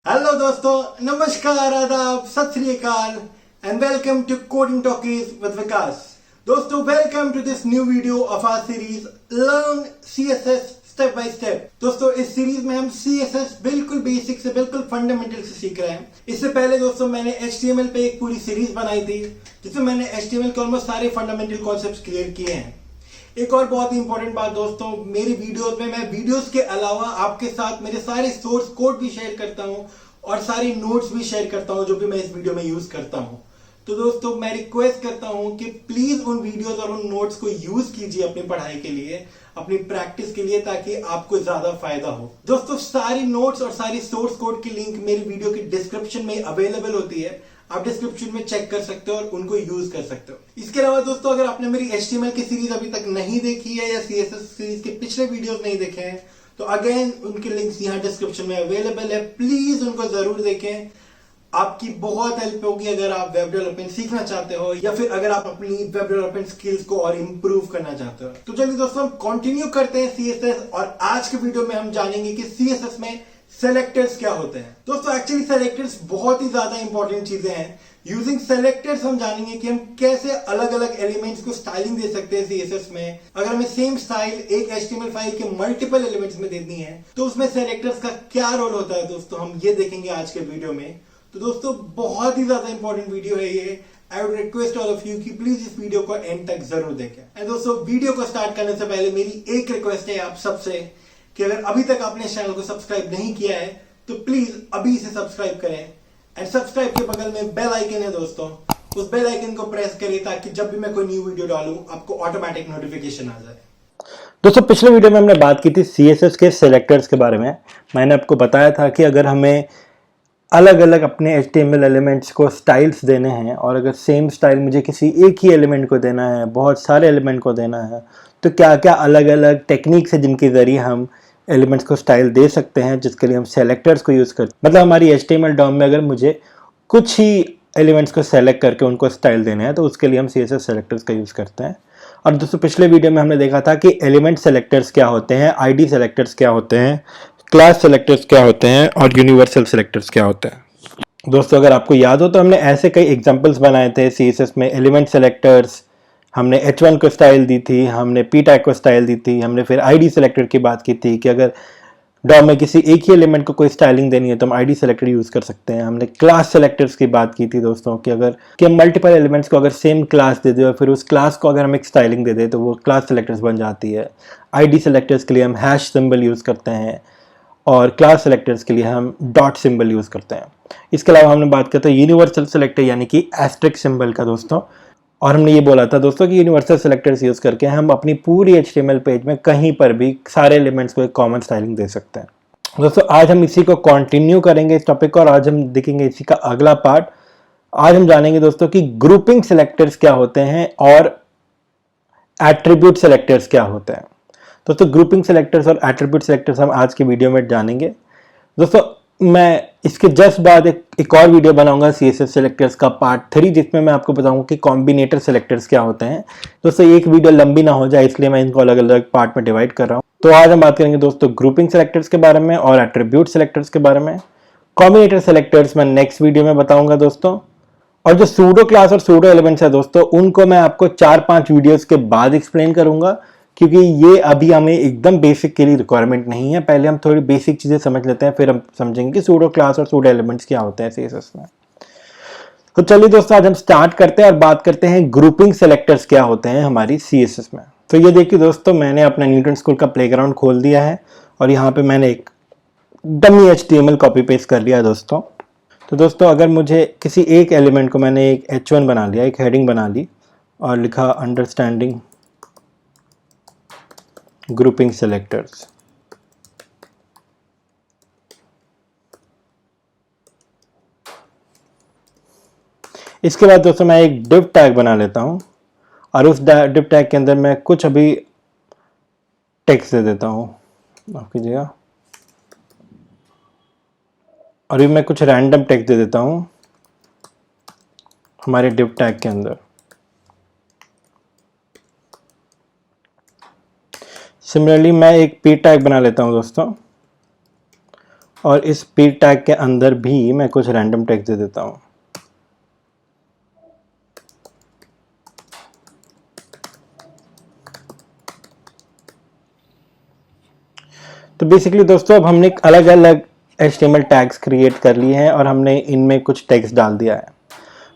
Hello दोस्तों, नमस्कार, आदाब, Sat Shri Akal and welcome to coding talkies with Vikas. दोस्तों, welcome to this new video of our series learn CSS step by step. दोस्तों, इस series में हम सीएसएस बिल्कुल बेसिक से बिल्कुल फंडामेंटल से सीख रहे हैं। इससे पहले दोस्तों मैंने एचटीएमएल पे एक पूरी सीरीज बनाई थी जिसमें मैंने एचटीएमएल के ऑलमोस्ट सारे फंडामेंटल कॉन्सेप्ट्स क्लियर किए हैं। एक और बहुत ही इंपॉर्टेंट बात दोस्तों, मेरी वीडियोस में मैं वीडियोस के अलावा आपके साथ मेरे सारे सोर्स कोड भी शेयर करता हूं और सारी नोट्स भी शेयर करता हूं जो भी मैं इस वीडियो में यूज करता हूं। तो दोस्तों, मैं रिक्वेस्ट करता हूं कि प्लीज उन वीडियोस और उन नोट्स को यूज कीजिए अपनी पढ़ाई के लिए, अपनी प्रैक्टिस के लिए, ताकि आपको ज्यादा फायदा हो। दोस्तों, सारी नोट्स और सारी सोर्स कोड की लिंक मेरी वीडियो की डिस्क्रिप्शन में अवेलेबल होती है। आप डिस्क्रिप्शन में चेक कर सकते हो और उनको यूज कर सकते हो। इसके अलावा दोस्तों, अगर आपने मेरी HTML की सीरीज अभी तक नहीं देखी है या CSS सीरीज के पिछले वीडियोस नहीं देखे हैं तो अगेन उनके लिंक्स यहाँ डिस्क्रिप्शन में अवेलेबल है। प्लीज उनको जरूर देखें, आपकी बहुत हेल्प होगी अगर आप वेब डेवलपमेंट सीखना चाहते हो या फिर अगर आप अपनी वेब डेवलपमेंट स्किल्स को और इंप्रूव करना चाहते हो। तो चलिए दोस्तों, हम कंटिन्यू करते हैं CSS और आज के वीडियो में हम जानेंगे कि CSS में सेलेक्टर्स क्या होते हैं। दोस्तों, एक्चुअली सेलेक्टर्स बहुत ही ज्यादा इंपॉर्टेंट चीजें हैं। यूजिंग सेलेक्टर्स हम जानेंगे कि हम कैसे अलग अलग एलिमेंट्स को स्टाइलिंग दे सकते हैं CSS में। अगर हमें सेम स्टाइल एक HTML फाइल के मल्टीपल एलिमेंट्स में देनी है तो उसमें सेलेक्टर्स का क्या रोल होता है दोस्तों, हम ये देखेंगे आज के वीडियो में। तो दोस्तों, बहुत ही ज्यादा इंपॉर्टेंट वीडियो है ये। I would request all of you कि प्लीज इस वीडियो को एंड तक जरूर देखें। एंड दोस्तों, वीडियो को स्टार्ट करने से पहले मेरी एक रिक्वेस्ट है आप सबसे कि अगर अभी तक आपने इस चैनल को सब्सक्राइब नहीं किया है तो प्लीज अभी इसे सब्सक्राइब करें। एंड सब्सक्राइब के बगल में बेल आइकन है दोस्तों, उस बेल आइकन को प्रेस करें ताकि जब भी मैं कोई न्यू वीडियो डालूं आपको ऑटोमेटिक नोटिफिकेशन आ जाए। दोस्तों, पिछले वीडियो में हमने बात की थी CSS के सेलेक्टर्स के बारे में। मैंने आपको बताया था कि अगर हमें अलग अलग अपने HTML एलिमेंट्स को स्टाइल्स देने हैं और अगर सेम स्टाइल मुझे किसी एक ही एलिमेंट को देना है, बहुत सारे एलिमेंट को देना है, तो क्या क्या अलग अलग टेक्निक्स है जिनके ज़रिए हम एलिमेंट्स को स्टाइल दे सकते हैं, जिसके लिए हम सेलेक्टर्स को यूज़ करते हैं। मतलब हमारी HTML डॉम में अगर मुझे कुछ ही एलिमेंट्स को सेलेक्ट करके उनको स्टाइल देना है तो उसके लिए हम CSS सेलेक्टर्स का यूज़ करते हैं। और दोस्तों, पिछले वीडियो में हमने देखा था कि एलिमेंट सेलेक्टर्स क्या होते हैं, ID सेलेक्टर्स क्या होते हैं, क्लास सेलेक्टर्स क्या होते हैं और यूनिवर्सल सेलेक्टर्स क्या होते हैं। दोस्तों, अगर आपको याद हो तो हमने ऐसे कई एग्जांपल्स बनाए थे CSS में। एलिमेंट सेलेक्टर्स, हमने H1 को स्टाइल दी थी, हमने P टैग को स्टाइल दी थी, हमने फिर ID सेलेक्टर की बात की थी कि अगर डॉम में किसी एक ही एलिमेंट को कोई स्टाइलिंग देनी है तो हम ID सेलेक्टर यूज़ कर सकते हैं। हमने क्लास सेलेक्टर्स की बात की थी दोस्तों कि अगर कि हम मल्टीपल एलिमेंट्स को अगर सेम क्लास दे दें और फिर उस क्लास को अगर हम एक स्टाइलिंग दे दें तो वो क्लास सेलेक्टर्स बन जाती है। ID सेलेक्टर्स के लिए हम हैश सिंबल यूज़ करते हैं और क्लास सेलेक्टर्स के लिए हम डॉट सिंबल यूज़ करते हैं। इसके अलावा हमने बात करते हैं यूनिवर्सल सेलेक्टर यानी कि एस्टेरिक सिंबल का दोस्तों। और हमने ये बोला था दोस्तों कि यूनिवर्सल सेलेक्टर्स यूज़ करके हम अपनी पूरी HTML पेज में कहीं पर भी सारे एलिमेंट्स को एक कॉमन स्टाइलिंग दे सकते हैं। दोस्तों, आज हम इसी को कंटिन्यू करेंगे इस टॉपिक को और आज हम देखेंगे इसी का अगला पार्ट। आज हम जानेंगे दोस्तों कि ग्रुपिंग सेलेक्टर्स क्या होते हैं और एट्रीब्यूट सेलेक्टर्स क्या होते हैं। दोस्तों, ग्रुपिंग सेलेक्टर्स और एट्रीब्यूट सेलेक्टर्स हम आज की वीडियो में जानेंगे। दोस्तों, मैं इसके जस्ट बाद एक और वीडियो बनाऊंगा CSS सेलेक्टर्स का पार्ट 3 जिसमें मैं आपको बताऊंगा कि कॉम्बिनेटर सेलेक्टर्स क्या होते हैं। दोस्तों, एक वीडियो लंबी ना हो जाए इसलिए मैं इनको अलग अलग पार्ट में डिवाइड कर रहा हूं। तो आज हम बात करेंगे दोस्तों ग्रुपिंग सेलेक्टर्स के बारे में और एट्रीब्यूट सेलेक्टर्स के बारे में। कॉम्बिनेटर सेलेक्टर्स मैं नेक्स्ट वीडियो में बताऊंगा दोस्तों। और जो सूडो क्लास और सूडो एलिमेंट्स है दोस्तों, उनको मैं आपको 4-5 वीडियोस के बाद एक्सप्लेन करूंगा क्योंकि ये अभी हमें एकदम बेसिक के लिए रिक्वायरमेंट नहीं है। पहले हम थोड़ी बेसिक चीजें समझ लेते हैं, फिर हम समझेंगे कि सूडो क्लास और सूडो एलिमेंट्स क्या होते हैं CSS में। तो चलिए दोस्तों, आज हम स्टार्ट करते हैं और बात करते हैं ग्रुपिंग सेलेक्टर्स क्या होते हैं हमारी CSS में। तो ये देखिए दोस्तों, मैंने अपना न्यूटन स्कूल का प्लेग्राउंड खोल दिया है और यहाँ पे मैंने एक डमी HTML कॉपी पेस्ट कर लिया है दोस्तों। तो दोस्तों, अगर मुझे किसी एक एलिमेंट को मैंने एक H1 बना लिया, एक हेडिंग बना ली और लिखा अंडरस्टैंडिंग ग्रुपिंग सेलेक्टर्स। इसके बाद दोस्तों मैं एक डिव टैग बना लेता हूं और उस डिव टैग के अंदर मैं कुछ अभी टेक्स्ट दे देता हूं, माफ कीजिएगा, और मैं कुछ रैंडम टेक्स्ट दे देता हूं हमारे डिव टैग के अंदर। सिमिलरली मैं एक P टैग बना लेता हूं दोस्तों और इस p टैग के अंदर भी मैं कुछ रैंडम टेक्स्ट दे देता हूँ। तो बेसिकली दोस्तों अब हमने अलग अलग HTML टैग्स क्रिएट कर लिए हैं और हमने इनमें कुछ टेक्स्ट डाल दिया है।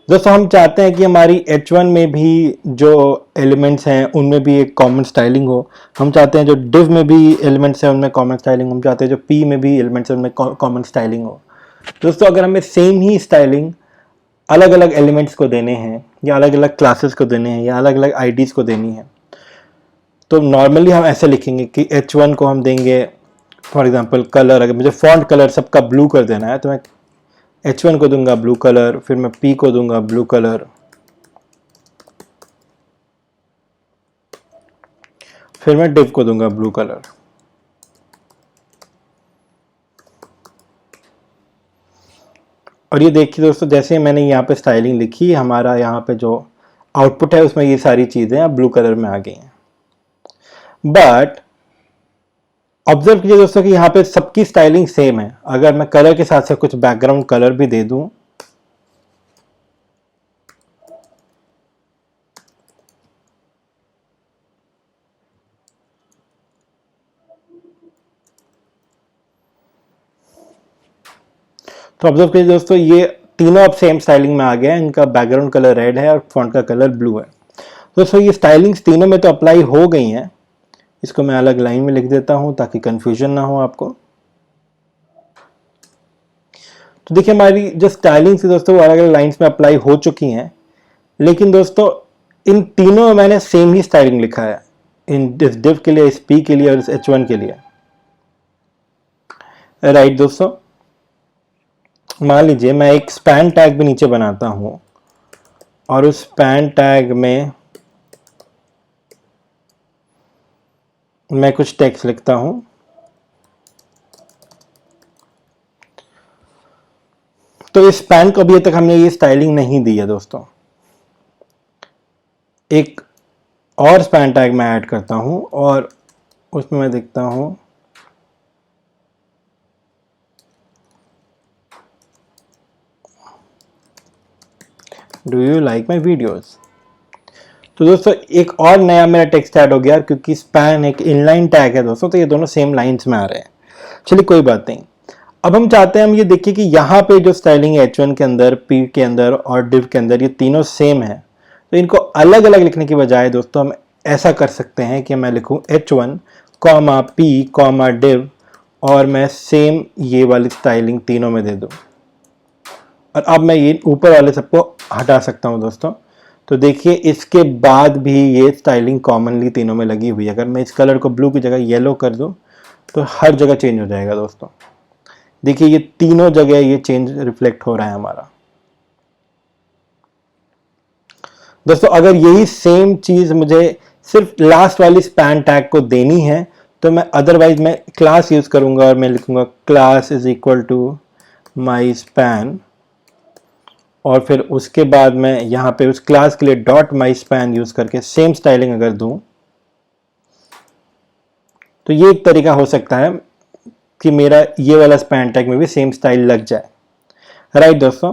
दोस्तों हम चाहते हैं कि हमारी H1 में भी जो एलिमेंट्स हैं उनमें भी एक कॉमन स्टाइलिंग हो। हम चाहते हैं जो div में भी एलिमेंट्स हैं उनमें कॉमन स्टाइलिंग, हम चाहते हैं जो p में भी एलिमेंट्स हैं उनमें कॉमन स्टाइलिंग हो। दोस्तों अगर हमें सेम ही स्टाइलिंग अलग अलग एलिमेंट्स को देने हैं या अलग अलग क्लासेस को देने हैं या अलग अलग IDs को देनी है, तो नॉर्मली हम ऐसे लिखेंगे कि H1 को हम देंगे फॉर एग्जांपल कलर। अगर मुझे फॉन्ट कलर सबका ब्लू कर देना है तो मैं H1 को दूंगा ब्लू कलर, फिर मैं P को दूंगा ब्लू कलर, फिर मैं div को दूंगा ब्लू कलर। और ये देखिए दोस्तों, जैसे मैंने यहाँ पे स्टाइलिंग लिखी, हमारा यहाँ पे जो आउटपुट है उसमें ये सारी चीजें अब ब्लू कलर में आ गई हैं। बट ऑब्जर्व कीजिए दोस्तों कि यहाँ पे सबकी स्टाइलिंग सेम है। अगर मैं कलर के साथ साथ कुछ बैकग्राउंड कलर भी दे दूं, तो ऑब्जर्व कीजिए दोस्तों, ये तीनों अब सेम स्टाइलिंग में आ गया है। इनका बैकग्राउंड कलर रेड है और फॉन्ट का कलर ब्लू है। दोस्तों ये स्टाइलिंग्स तीनों में तो अप्लाई हो गई हैं। इसको मैं अलग लाइन में लिख देता हूं ताकि कंफ्यूजन ना हो आपको। तो देखिए हमारी जो स्टाइलिंग थी दोस्तों वो अलग अलग लाइंस में अप्लाई हो चुकी हैं, लेकिन दोस्तों इन तीनों में मैंने सेम ही स्टाइलिंग लिखा है, इस div के लिए, इस p के लिए और इस H1 के लिए। राइट दोस्तों, मान लीजिए मैं एक स्पैन टैग भी नीचे बनाता हूं और उस स्पैन टैग में मैं कुछ टेक्स्ट लिखता हूं। तो इस स्पैन को अभी तक हमने ये स्टाइलिंग नहीं दी है दोस्तों। एक और स्पैन टैग मैं ऐड करता हूं और उसमें मैं देखता हूं do you like my videos. तो दोस्तों एक और नया मेरा टेक्स्ट ऐड हो गया, क्योंकि स्पैन एक इनलाइन टैग है दोस्तों, तो ये दोनों सेम लाइंस में आ रहे हैं। चलिए कोई बात नहीं। अब हम चाहते हैं हम ये देखिए कि यहाँ पे जो स्टाइलिंग है H1 के अंदर, P के अंदर और div के अंदर, ये तीनों सेम है। तो इनको अलग अलग लिखने की बजाय दोस्तों हम ऐसा कर सकते हैं कि मैं लिखूं H1, P, div और मैं सेम ये वाली स्टाइलिंग तीनों में दे दूं। और अब मैं ये ऊपर वाले सबको हटा सकता हूं दोस्तों। तो देखिए इसके बाद भी ये स्टाइलिंग कॉमनली तीनों में लगी हुई है। अगर मैं इस कलर को ब्लू की जगह येलो कर दूं तो हर जगह चेंज हो जाएगा दोस्तों। देखिए ये तीनों जगह ये चेंज रिफ्लेक्ट हो रहा है हमारा। दोस्तों अगर यही सेम चीज मुझे सिर्फ लास्ट वाली स्पैन टैग को देनी है तो मैं अदरवाइज मैं क्लास यूज करूंगा और मैं लिखूंगा class is equal to my span, और फिर उसके बाद मैं यहाँ पे उस क्लास के लिए डॉट माई स्पैन यूज करके सेम स्टाइलिंग अगर दूं तो ये एक तरीका हो सकता है कि मेरा ये वाला स्पैन टैग में भी सेम स्टाइल लग जाए। राइट दोस्तों,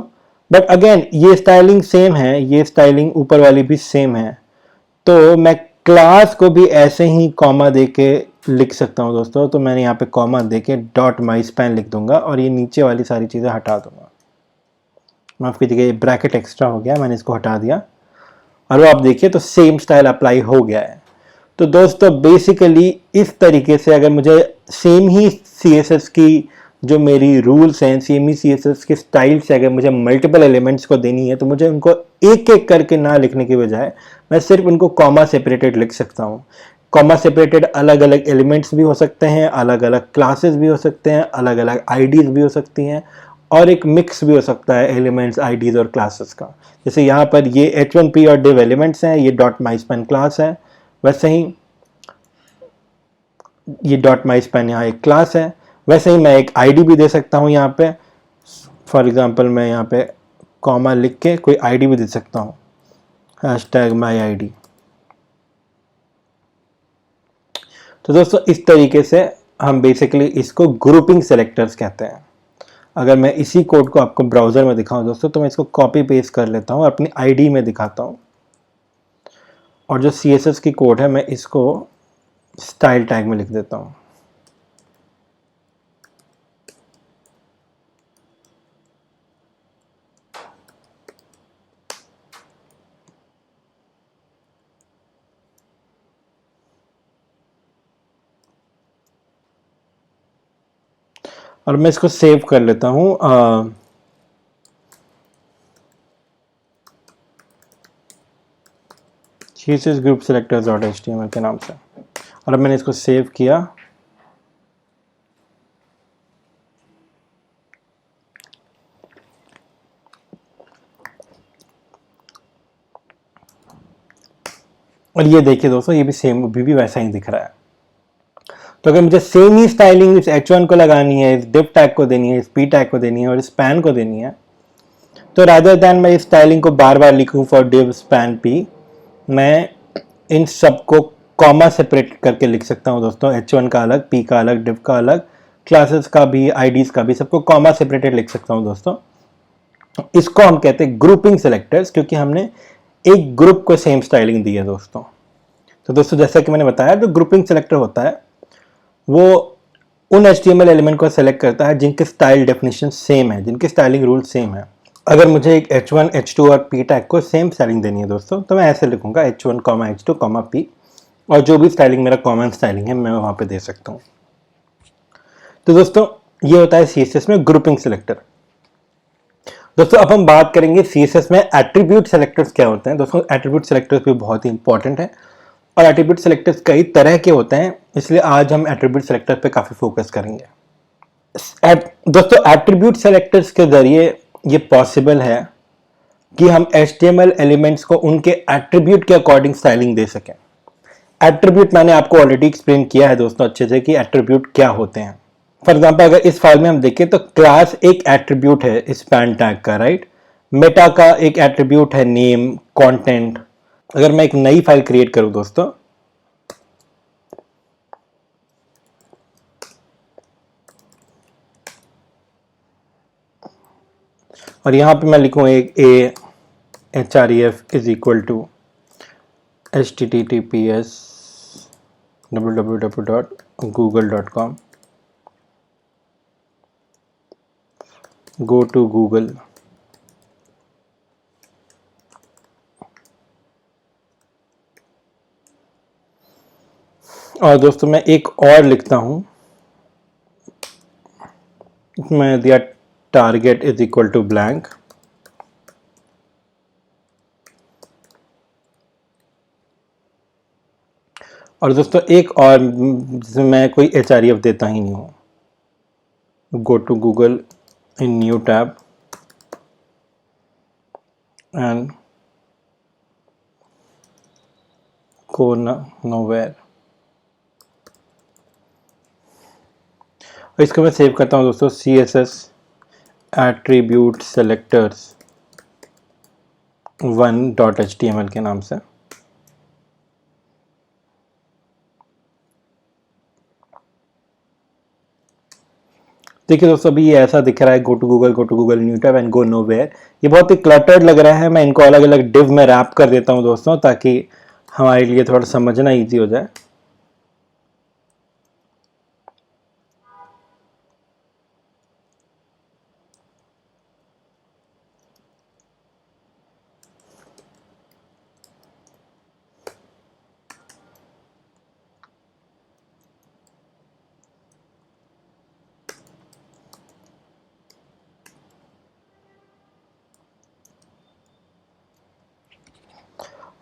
बट अगेन ये स्टाइलिंग सेम है, ये स्टाइलिंग ऊपर वाली भी सेम है, तो मैं क्लास को भी ऐसे ही कॉमा देके लिख सकता हूं दोस्तों। तो मैंने यहाँ पे कॉमा देके डॉट माई स्पैन लिख दूंगा और ये नीचे वाली सारी चीजें हटा दूंगा। माफ कीजिएगा, ये ब्रैकेट एक्स्ट्रा हो गया, मैंने इसको हटा दिया और वो आप देखिए तो सेम स्टाइल अप्लाई हो गया है। तो दोस्तों बेसिकली इस तरीके से अगर मुझे सेम ही CSS की जो मेरी रूल्स हैं, सेम ही CSS के स्टाइल से अगर मुझे मल्टीपल एलिमेंट्स को देनी है तो मुझे उनको एक एक करके ना लिखने के बजाय मैं सिर्फ उनको कॉमा सेपरेटेड लिख सकता हूँ। कॉमा सेपरेटेड अलग अलग एलिमेंट्स भी हो सकते हैं, अलग अलग क्लासेस भी हो सकते हैं, अलग अलग IDs भी हो सकती हैं और एक मिक्स भी हो सकता है एलिमेंट्स, IDs और क्लासेस का। जैसे यहाँ पर ये H1P और div एलिमेंट्स हैं, ये डॉट माई स्पैन क्लास है, वैसे ही ये डॉट माई स्पैन यहाँ एक क्लास है। वैसे ही मैं एक ID भी दे सकता हूँ यहाँ पे। फॉर एग्जांपल मैं यहाँ पे कॉमा लिख के कोई ID भी दे सकता हूँ, #myID। तो दोस्तों इस तरीके से हम बेसिकली इसको ग्रुपिंग सेलेक्टर्स कहते हैं। अगर मैं इसी कोड को आपको ब्राउज़र में दिखाऊं दोस्तों, तो मैं इसको कॉपी पेस्ट कर लेता हूं और अपनी आईडी में दिखाता हूं, और जो CSS की कोड है मैं इसको स्टाइल टैग में लिख देता हूं। और मैं इसको सेव कर लेता हूँ CSS group selectors.html के नाम से। और अब मैंने इसको सेव किया। और ये देखिए दोस्तों, ये भी सेम भी वैसा ही दिख रहा है। तो अगर मुझे सेम ही स्टाइलिंग इस H1 को लगानी है, इस div टैग को देनी है, इस p टैग को देनी है और इस span को देनी है, तो रादर दैन मैं इस स्टाइलिंग को बार बार लिखूं फॉर div span p, मैं इन सब को कॉमा सेपरेट करके लिख सकता हूं दोस्तों। H1 का अलग, p का अलग, div का अलग, क्लासेस का भी, IDs का भी, सबको कॉमा सेपरेटेड लिख सकता हूं दोस्तों। इसको हम कहते हैं ग्रुपिंग सेलेक्टर्स, क्योंकि हमने एक ग्रुप को सेम स्टाइलिंग दी है दोस्तों। तो दोस्तों जैसा कि मैंने बताया, जो ग्रुपिंग सेलेक्टर होता है वो उन HTML एलिमेंट को सेलेक्ट करता है जिनके स्टाइल डेफिनेशन सेम है, जिनके स्टाइलिंग रूल सेम है। अगर मुझे एक H1, H2 और P टैग को सेम स्टाइलिंग देनी है दोस्तों, तो मैं ऐसे लिखूंगा H1, H2, P, और जो भी स्टाइलिंग मेरा कॉमन स्टाइलिंग है मैं वहां पे दे सकता हूं। तो दोस्तों ये होता है CSS में ग्रुपिंग सेलेक्टर। दोस्तों अब हम बात करेंगे CSS में एट्रीब्यूट सेलेक्टर्स क्या होते हैं। दोस्तों एट्रीब्यूट सेलेक्टर्स भी बहुत ही इंपॉर्टेंट है, और एट्रीब्यूट सेलेक्टर्स कई तरह के होते हैं, इसलिए आज हम एट्रीब्यूट सेलेक्टर पे काफी फोकस करेंगे। दोस्तों एट्रीब्यूट सेलेक्टर्स के जरिए ये पॉसिबल है कि हम HTML एलिमेंट्स को उनके एट्रीब्यूट के अकॉर्डिंग स्टाइलिंग दे सकें। एट्रीब्यूट मैंने आपको ऑलरेडी एक्सप्लेन किया है दोस्तों अच्छे से कि एट्रीब्यूट क्या होते हैं। फॉर एग्जांपल अगर इस फाइल में हम देखें तो क्लास एक एट्रीब्यूट है स्पैन टैग का, राइट। मेटा का एक एट्रीब्यूट है नेम, कंटेंट। अगर मैं एक नई फाइल क्रिएट करूं दोस्तों, और यहां पे मैं लिखूं एक href is equal to https://www.google.com, go to Google, और दोस्तों मैं एक और लिखता हूं, मैं दिया target is equal to blank, और दोस्तों एक और जिसमें मैं कोई href देता ही नहीं हूं। Go to Google in new tab and go nowhere, और इसको मैं सेव करता हूं दोस्तों CSS attribute selectors 1.html के नाम से। देखिए दोस्तों अभी ये ऐसा दिख रहा है, go to Google new tab and go nowhere. ये बहुत ही क्लटर्ड लग रहा है। मैं इनको अलग अलग डिव में रैप कर देता हूं दोस्तों, ताकि हमारे लिए थोड़ा समझना इजी हो जाए।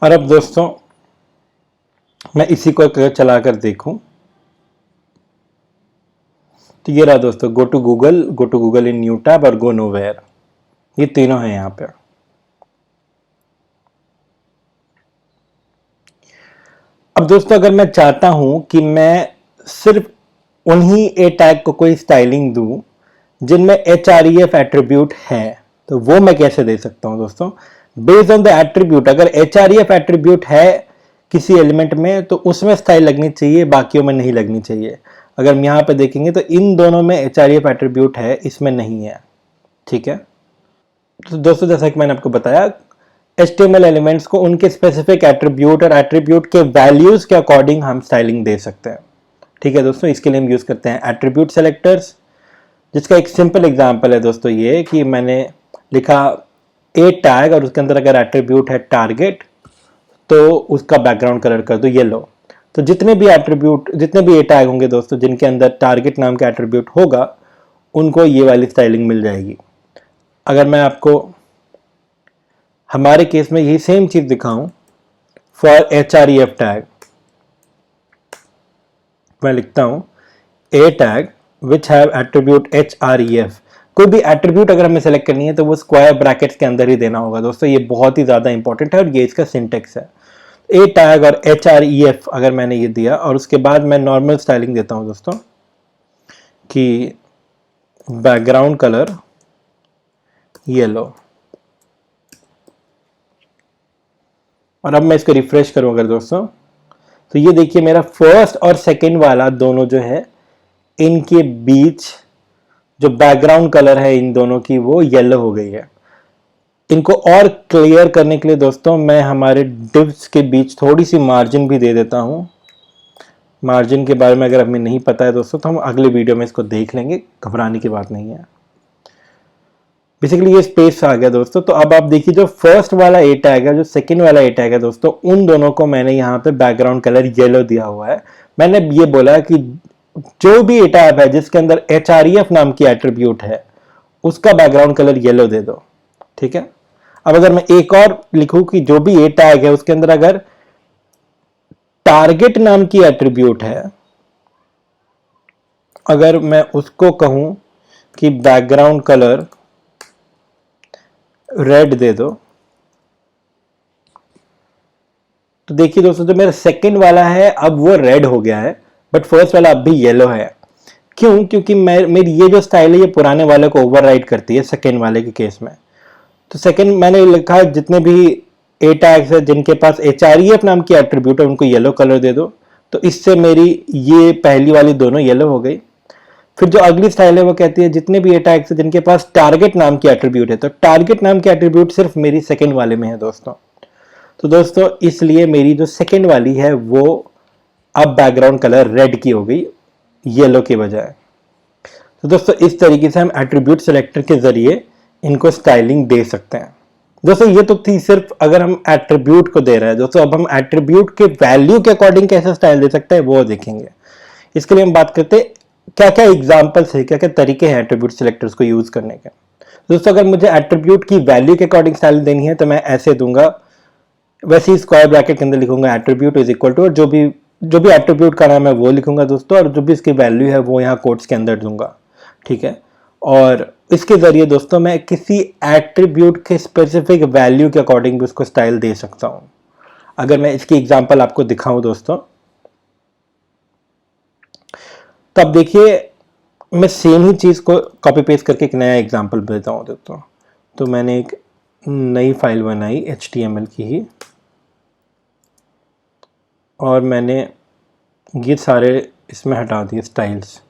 और अब दोस्तों मैं इसी को अगर चलाकर देखूं तो ये रहा दोस्तों, go to Google in new tab और गो नोवेयर, ये तीनों हैं यहां पे। अब दोस्तों अगर मैं चाहता हूं कि मैं सिर्फ उन्हीं ए टैग को कोई स्टाइलिंग दूं जिनमें href एट्रीब्यूट है, तो वो मैं कैसे दे सकता हूं दोस्तों? बेस्ड ऑन द एट्रीब्यूट, अगर href एट्रीब्यूट है किसी एलिमेंट में तो उसमें स्टाइल लगनी चाहिए, बाकियों में नहीं लगनी चाहिए। अगर हम यहाँ पे देखेंगे तो इन दोनों में HREF एट्रीब्यूट है, इसमें नहीं है। ठीक है, तो दोस्तों जैसा कि मैंने आपको बताया, HTML एलिमेंट्स को उनके स्पेसिफिक एट्रीब्यूट और एट्रीब्यूट के वैल्यूज के अकॉर्डिंग हम स्टाइलिंग दे सकते हैं। ठीक है दोस्तों, इसके लिए हम यूज करते हैं एट्रीब्यूट सेलेक्टर्स, जिसका एक सिंपल एग्जांपल है दोस्तों ये कि मैंने लिखा ए टैग और उसके अंदर अगर एट्रीब्यूट है टारगेट तो उसका बैकग्राउंड कलर कर दो येलो। तो जितने भी एट्रीब्यूट, जितने भी ए टैग होंगे दोस्तों जिनके अंदर टारगेट नाम का एट्रीब्यूट होगा, उनको ये वाली स्टाइलिंग मिल जाएगी। अगर मैं आपको हमारे केस में यही सेम चीज दिखाऊं फॉर HREF टैग, मैं लिखता हूं a tag which have attribute HREF। कोई भी एट्रीब्यूट अगर हमें सेलेक्ट करनी है तो वो स्क्वायर ब्रैकेट्स के अंदर ही देना होगा दोस्तों, ये बहुत ही ज्यादा इंपॉर्टेंट है और ये इसका सिंटेक्स है। ए टैग और HREF अगर मैंने ये दिया और उसके बाद मैं नॉर्मल स्टाइलिंग देता हूं दोस्तों कि बैकग्राउंड कलर येलो, और अब मैं इसको रिफ्रेश करूं अगर दोस्तों, तो ये देखिए मेरा फर्स्ट और सेकंड वाला दोनों जो है इनके बीच जो बैकग्राउंड कलर है इन दोनों की वो येलो हो गई है। इनको और क्लियर करने के लिए दोस्तों मैं हमारे डिव्स के बीच थोड़ी सी मार्जिन भी दे देता हूं। मार्जिन के बारे में अगर हमें नहीं पता है दोस्तों तो हम अगले वीडियो में इसको देख लेंगे, घबराने की बात नहीं है। बेसिकली ये स्पेस आ गया दोस्तों। तो अब आप देखिए जो फर्स्ट वाला ए टैग है, जो सेकंड वाला ए टैग है दोस्तों, उन दोनों को मैंने यहाँ पे बैकग्राउंड कलर येलो दिया हुआ है। मैंने ये बोला कि जो भी ए टैग है जिसके अंदर HREF नाम की एट्रीब्यूट है उसका बैकग्राउंड कलर येलो दे दो। ठीक है, अब अगर मैं एक और लिखूं कि जो भी ए टैग है उसके अंदर अगर टारगेट नाम की एट्रीब्यूट है, अगर मैं उसको कहूं कि बैकग्राउंड कलर रेड दे दो, तो देखिए दोस्तों जो मेरा सेकंड वाला है अब वो रेड हो गया है, बट फर्स्ट वाला अब भी येलो है। क्यों? क्योंकि मेरी ये जो स्टाइल है ये पुराने वाले को ओवरराइड करती है सेकंड वाले के केस में। तो सेकंड मैंने लिखा है जितने भी ए टैग्स है जिनके पास HREF नाम की एट्रीब्यूट है उनको येलो कलर दे दो। तो इससे मेरी ये पहली वाली दोनों येलो हो गई। फिर जो अगली स्टाइल है वो कहती है जितने भी ए टैग्स है जिनके पास टारगेट नाम की एट्रीब्यूट है, तो टारगेट नाम की एट्रीब्यूट सिर्फ मेरी सेकंड वाले में है दोस्तों। तो दोस्तों इसलिए मेरी जो सेकंड वाली है वो अब बैकग्राउंड कलर रेड की हो गई येलो के बजाय। तो दोस्तों इस तरीके से हम एट्रीब्यूट सेलेक्टर के जरिए इनको स्टाइलिंग दे सकते हैं। दोस्तों ये तो थी सिर्फ अगर हम एट्रीब्यूट को दे रहे हैं दोस्तों। अब हम एट्रीब्यूट के वैल्यू के अकॉर्डिंग कैसे स्टाइल दे सकते हैं वो देखेंगे। इसके लिए हम बात करते हैं क्या क्या एग्जाम्पल्स है, क्या क्या तरीके हैं एट्रीब्यूट सिलेक्टर्स को यूज करने के। दोस्तों अगर मुझे एट्रीब्यूट की वैल्यू के अकॉर्डिंग स्टाइल देनी है तो मैं ऐसे दूंगा, वैसे ही स्क्वायर ब्रैकेट के अंदर लिखूंगा एट्रीब्यूट इज इक्वल टू, और जो भी एट्रीब्यूट का नाम है वो लिखूंगा दोस्तों, और जो भी इसकी वैल्यू है वो यहाँ कोट्स के अंदर दूंगा। ठीक है, और इसके जरिए दोस्तों मैं किसी एट्रीब्यूट के स्पेसिफिक वैल्यू के अकॉर्डिंग भी उसको स्टाइल दे सकता हूं। अगर मैं इसकी एग्जांपल आपको दिखाऊं दोस्तों, तो अब देखिए मैं सेम ही चीज को कॉपी पेस्ट करके एक नया एग्जांपल देता हूं दोस्तों। तो मैंने एक नई फाइल बनाई HTML की ही, और मैंने ये सारे इसमें हटा दिए स्टाइल्स।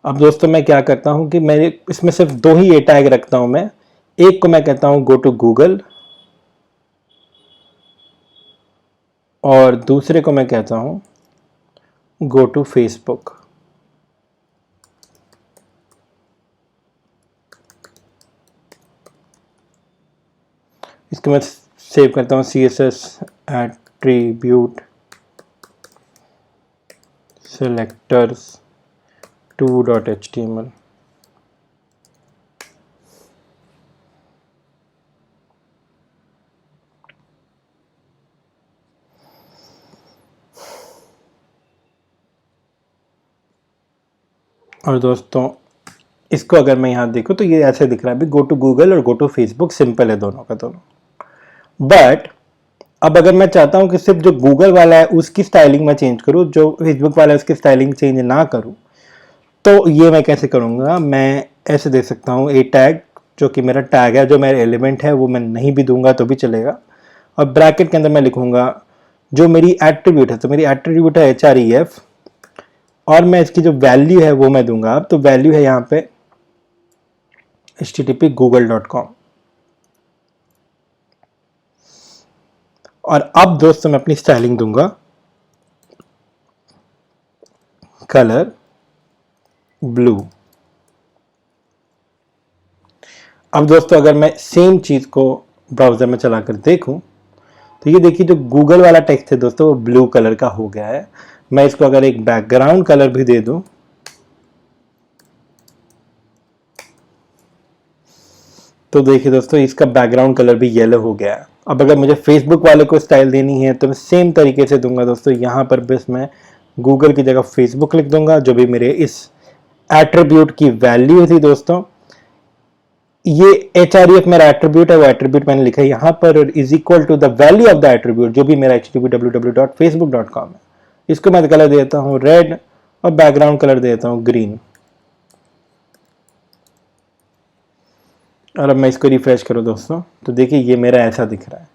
अब दोस्तों मैं क्या करता हूं कि मैं इसमें सिर्फ दो ही ए टैग रखता हूं। मैं एक को मैं कहता हूं गो टू गूगल, और दूसरे को मैं कहता हूं गो टू फेसबुक। इसको मैं सेव करता हूं CSS एट्रीब्यूट सेलेक्टर्स 2.html। और दोस्तों इसको अगर मैं यहाँ देखूँ तो ये ऐसे दिख रहा है, अभी गो टू गूगल और गो टू फेसबुक सिंपल है दोनों का दोनों। बट अब अगर मैं चाहता हूँ कि सिर्फ जो गूगल वाला है उसकी स्टाइलिंग मैं चेंज करूँ, जो फेसबुक वाला है उसकी स्टाइलिंग चेंज ना करूँ, तो ये मैं कैसे करूँगा? मैं ऐसे दे सकता हूँ ए टैग, जो कि मेरा टैग है, जो मेरा एलिमेंट है वो मैं नहीं भी दूंगा तो भी चलेगा, और ब्रैकेट के अंदर मैं लिखूंगा जो मेरी एट्रीब्यूट है, तो मेरी एट्रीब्यूट है href, और मैं इसकी जो वैल्यू है वो मैं दूंगा। अब तो वैल्यू है यहाँ पे http google.com। और अब दोस्तों मैं अपनी स्टाइलिंग दूंगा कलर ब्लू। अब दोस्तों अगर मैं सेम चीज को ब्राउजर में चलाकर देखूं तो ये देखिए जो गूगल वाला टेक्स्ट है दोस्तों वो ब्लू कलर का हो गया है। मैं इसको अगर एक बैकग्राउंड कलर भी दे दूं तो देखिए दोस्तों इसका बैकग्राउंड कलर भी येलो हो गया है। अब अगर मुझे फेसबुक वाले को स्टाइल देनी है तो मैं सेम तरीके से दूंगा दोस्तों। यहाँ पर बस मैं गूगल की जगह फेसबुक लिख दूंगा, जो भी मेरे इस एट्रीब्यूट की वैल्यू थी दोस्तों। ये href मेरा एट्रीब्यूट है, वो एट्रीब्यूट मैंने लिखा है यहाँ पर, और is equal to the value of the attribute, जो भी मेरा http://www.facebook.com है। इसको मैं कलर देता हूँ रेड और बैकग्राउंड कलर देता हूँ ग्रीन। और अब मैं इसको रिफ्रेश करूँ दोस्तों तो देखिए ये मेरा ऐसा दिख रहा है।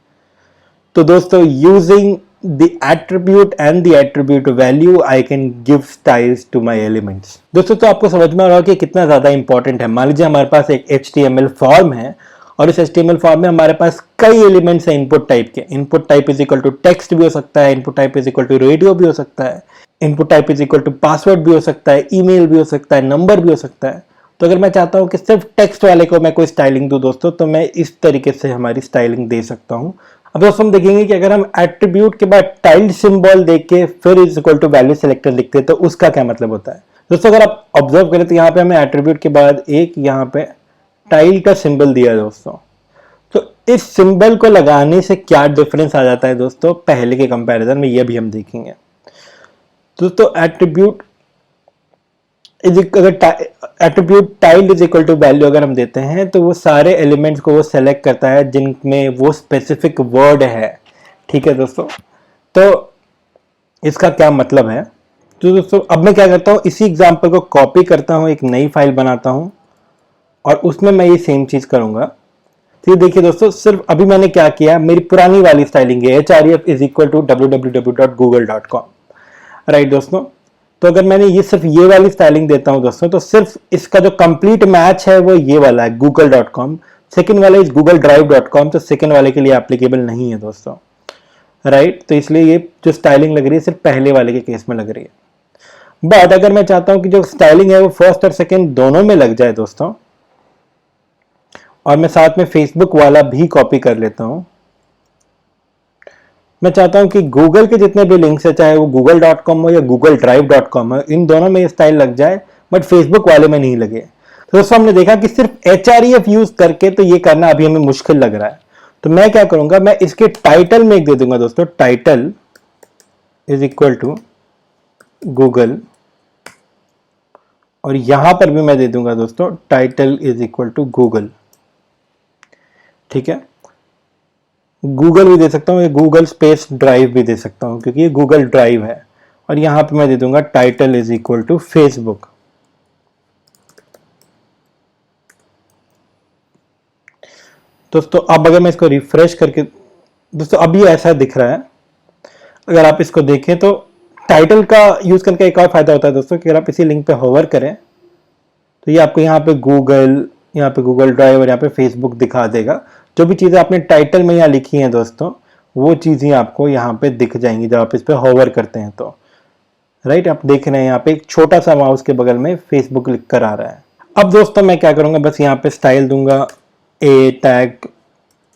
तो दोस्तों using the attribute and the attribute value I can give styles to my elements. दोस्तों तो आपको समझ में आ रहा है कि कितना ज्यादा इंपॉर्टेंट है। मान लीजिए हमारे पास एक HTML फॉर्म है और इस HTML फॉर्म में हमारे पास कई एलिमेंट्स हैं इनपुट टाइप के। Input type is equal to text भी हो सकता है, input type is equal to radio भी हो सकता है, input type is equal to password भी हो सकता है, ईमेल भी हो सकता है, नंबर भी हो सकता है। तो अगर मैं चाहता हूं कि सिर्फ टेक्स्ट वाले को मैं कोई स्टाइलिंग दूं दोस्तों, तो मैं इस तरीके से हमारी स्टाइलिंग दे सकता हूं। अब दोस्तों हम देखेंगे कि अगर हम एट्रीब्यूट के बाद टाइल्ड सिंबल देख के फिर is equal to value selector लिखते हैं तो उसका क्या मतलब होता है। दोस्तों अगर आप ऑब्जर्व करें तो यहाँ पे हमें एट्रीब्यूट के बाद एक यहाँ पे टाइल का सिंबल दिया है दोस्तों। तो इस सिंबल को लगाने से क्या डिफरेंस आ जाता है दोस्तों पहले के कंपैरिजन में, ये भी हम देखेंगे। दोस्तों एट्रीब्यूट अगर attribute tilde is equal to value अगर हम देते हैं तो वो सारे एलिमेंट्स को वो सेलेक्ट करता है जिनमें वो स्पेसिफिक वर्ड है। ठीक है दोस्तों, तो इसका क्या मतलब है। तो दोस्तों अब मैं क्या करता हूँ, इसी एग्जांपल को कॉपी करता हूँ, एक नई फाइल बनाता हूँ और उसमें मैं ये सेम चीज करूंगा। तो ये देखिए दोस्तों, सिर्फ अभी मैंने क्या किया, मेरी पुरानी वाली स्टाइलिंग है href is equal to www.google.com। Right दोस्तों, तो अगर मैंने ये सिर्फ ये वाली स्टाइलिंग देता हूं दोस्तों, तो सिर्फ इसका जो कंप्लीट मैच है वो ये वाला है google.com। सेकंड वाला इज googledrive.com, तो सेकंड वाले के लिए एप्लीकेबल नहीं है दोस्तों। राइट, तो इसलिए ये जो स्टाइलिंग लग रही है सिर्फ पहले वाले के केस में लग रही है। बट अगर मैं चाहता हूं कि जो स्टाइलिंग है वो फर्स्ट और सेकंड दोनों में लग जाए दोस्तों, और मैं साथ में फेसबुक वाला भी कॉपी कर लेता हूं। मैं चाहता हूं कि गूगल के जितने भी लिंक्स है, चाहे वो google.com हो या googledrive.com हो, इन दोनों में स्टाइल लग जाए, बट फेसबुक वाले में नहीं लगे। तो दोस्तों हमने देखा कि सिर्फ href यूज करके तो ये करना अभी हमें मुश्किल लग रहा है। तो मैं क्या करूंगा, मैं इसके टाइटल में एक दे दूंगा दोस्तों, title is equal to Google, और यहां पर भी मैं दे दूंगा दोस्तों title is equal to Google. ठीक है, गूगल भी दे सकता हूँ, गूगल स्पेस ड्राइव भी दे सकता हूँ क्योंकि ये गूगल ड्राइव है, और यहां पे मैं दे दूंगा title is equal to Facebook. दोस्तों अब अगर मैं इसको रिफ्रेश करके, दोस्तों अब ये ऐसा दिख रहा है। अगर आप इसको देखें तो टाइटल का यूज करके एक और फायदा होता है दोस्तों कि अगर आप इसी लिंक पे होवर करें तो ये आपको यहाँ पे गूगल, यहाँ पे गूगल ड्राइव और यहाँ पे फेसबुक दिखा देगा। जो भी चीज़ें आपने टाइटल में यहाँ लिखी हैं दोस्तों, वो चीज़ें आपको यहाँ पे दिख जाएंगी जब आप इस पे होवर करते हैं तो। राइट, आप देख रहे हैं यहाँ पे एक छोटा सा माउस के बगल में फेसबुक लिख कर आ रहा है। अब दोस्तों मैं क्या करूँगा, बस यहाँ पे स्टाइल दूंगा ए टैग,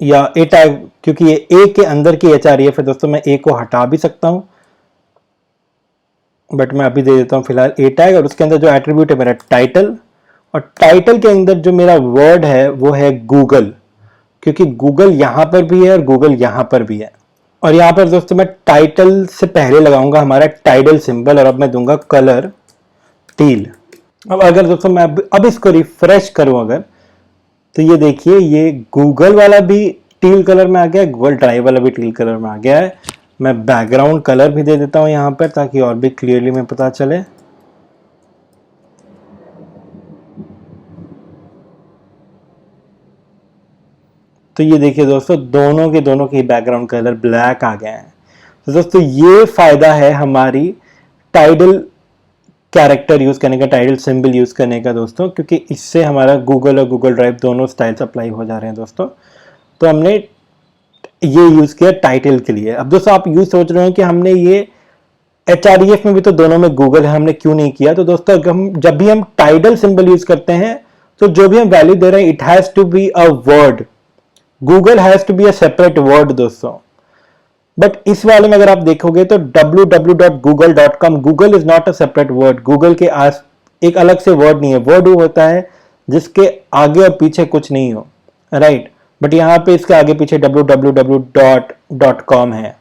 या ए टैग क्योंकि ये ए के अंदर की href है दोस्तों, मैं ए को हटा भी सकता हूँ, बट मैं अभी दे देता हूँ फिलहाल ए टैग, और उसके अंदर जो एट्रीब्यूट है मेरा टाइटल, और टाइटल के अंदर जो मेरा वर्ड है वो है गूगल, क्योंकि गूगल यहां पर भी है और गूगल यहां पर भी है। और यहां पर दोस्तों मैं टाइटल से पहले लगाऊंगा हमारा टाइटल सिंबल, और अब मैं दूंगा कलर टील। अब अगर दोस्तों मैं अब इसको रिफ्रेश करूं अगर, तो ये देखिए ये गूगल वाला भी टील कलर में आ गया, गूगल ड्राइव वाला भी टील कलर में आ गया है। मैं बैकग्राउंड कलर भी दे देता हूं यहां पर ताकि और भी क्लियरली में पता चले। तो ये देखिए दोस्तों, दोनों के बैकग्राउंड कलर ब्लैक आ गए हैं। तो दोस्तों ये फायदा है हमारी टाइडल कैरेक्टर यूज करने का, टाइडल सिंबल यूज करने का दोस्तों, क्योंकि इससे हमारा गूगल और गूगल ड्राइव दोनों स्टाइल्स अप्लाई हो जा रहे हैं दोस्तों। तो हमने ये यूज किया टाइटल के लिए। अब दोस्तों आप यूज सोच रहे हो कि हमने ये HREF में भी तो दोनों में गूगल है, हमने क्यों नहीं किया? तो दोस्तों जब भी हम टाइटल सिंबल यूज करते हैं तो जो भी हम वैल्यू दे रहे हैं it has to be a word, Google has to be a separate word दोस्तों। बट इस वाले में अगर आप देखोगे तो www.google.com, Google is not a separate word. Google के आस एक अलग से वर्ड नहीं है। वर्ड वो होता है जिसके आगे और पीछे कुछ नहीं हो, राइट। बट यहाँ पे इसके आगे पीछे www.com है,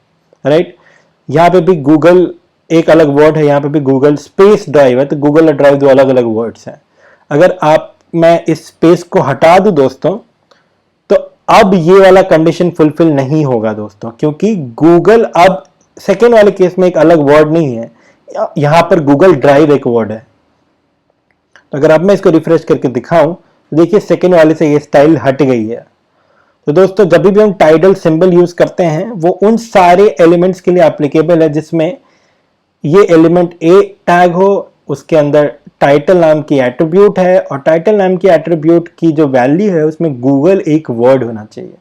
राइट। यहाँ पे भी गूगल एक अलग वर्ड है, यहाँ पे भी गूगल स्पेस ड्राइव है, तो गूगल और ड्राइव दो अलग अलग वर्ड्स हैं। अगर मैं इस स्पेस को हटा दूं दोस्तों, तो अब ये वाला कंडीशन फुलफिल नहीं होगा दोस्तों, क्योंकि गूगल अब सेकेंड वाले केस में एक अलग वर्ड नहीं है, यहां पर गूगल ड्राइव एक वर्ड है। तो अगर अब मैं इसको रिफ्रेश करके दिखाऊं तो देखिए सेकेंड वाले से ये स्टाइल हट गई है। तो दोस्तों जब भी हम टाइटल सिंबल यूज करते हैं वो उन सारे एलिमेंट्स के लिए एप्लीकेबल है जिसमें ये एलिमेंट ए टैग हो, उसके अंदर टाइटल नाम की एट्रीब्यूट है, और टाइटल नाम की एट्रीब्यूट की जो वैल्यू है उसमें गूगल एक वर्ड होना चाहिए।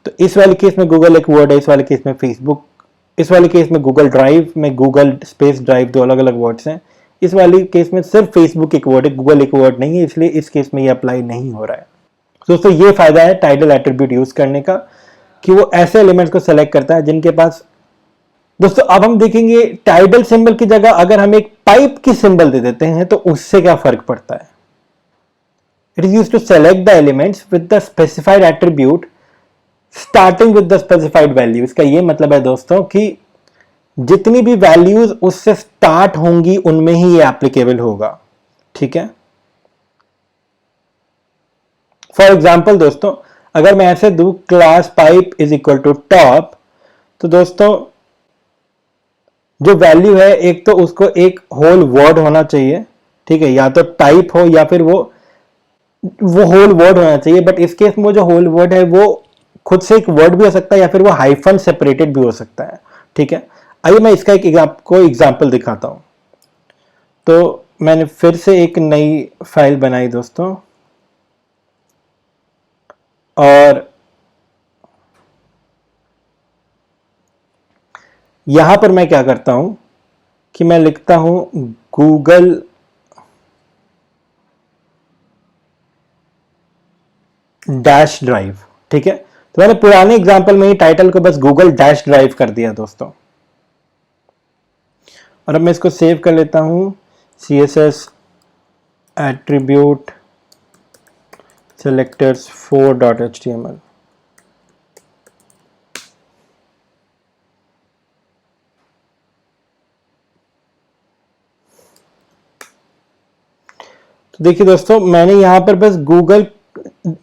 तो इस वाले केस में गूगल एक वर्ड है, इस वाले केस में फेसबुक, इस वाले केस में गूगल ड्राइव में गूगल स्पेस ड्राइव, दो अलग अलग वर्ड्स हैं। इस वाले केस में सिर्फ फेसबुक एक वर्ड है, गूगल एक वर्ड नहीं है, इसलिए इस केस में ये अप्लाई नहीं हो रहा है। दोस्तों ये फायदा है टाइटल एट्रीब्यूट यूज करने का कि वो ऐसे एलिमेंट्स को सेलेक्ट करता है जिनके पास। दोस्तों अब हम देखेंगे टाइटल सिंबल की जगह अगर हम एक पाइप की सिंबल दे देते हैं तो उससे क्या फर्क पड़ता है। It is used to select the elements with the specified attribute starting with the specified value. इसका ये मतलब है दोस्तों कि जितनी भी वैल्यूज उससे स्टार्ट होंगी उनमें ही ये एप्लीकेबल होगा, ठीक है। फॉर एग्जाम्पल दोस्तों अगर मैं ऐसे दूं class pipe is equal to top, तो दोस्तों जो वैल्यू है एक तो उसको एक होल वर्ड होना चाहिए, ठीक है, या तो टाइप हो या फिर वो होल वर्ड होना चाहिए। बट इस केस में वो जो होल वर्ड है वो खुद से एक वर्ड भी हो सकता है या फिर वो हाइफन सेपरेटेड भी हो सकता है, ठीक है। आइए मैं इसका एक एग्जांपल दिखाता हूं। तो मैंने फिर से एक नई फाइल बनाई दोस्तों, और यहां पर मैं क्या करता हूं कि मैं लिखता हूं गूगल डैश ड्राइव, ठीक है। तो मैंने पुराने एग्जांपल में ही टाइटल को बस गूगल डैश ड्राइव कर दिया दोस्तों, और अब मैं इसको सेव कर लेता हूं CSS एट्रीब्यूट selectors 4.html। तो देखिए दोस्तों मैंने यहां पर बस गूगल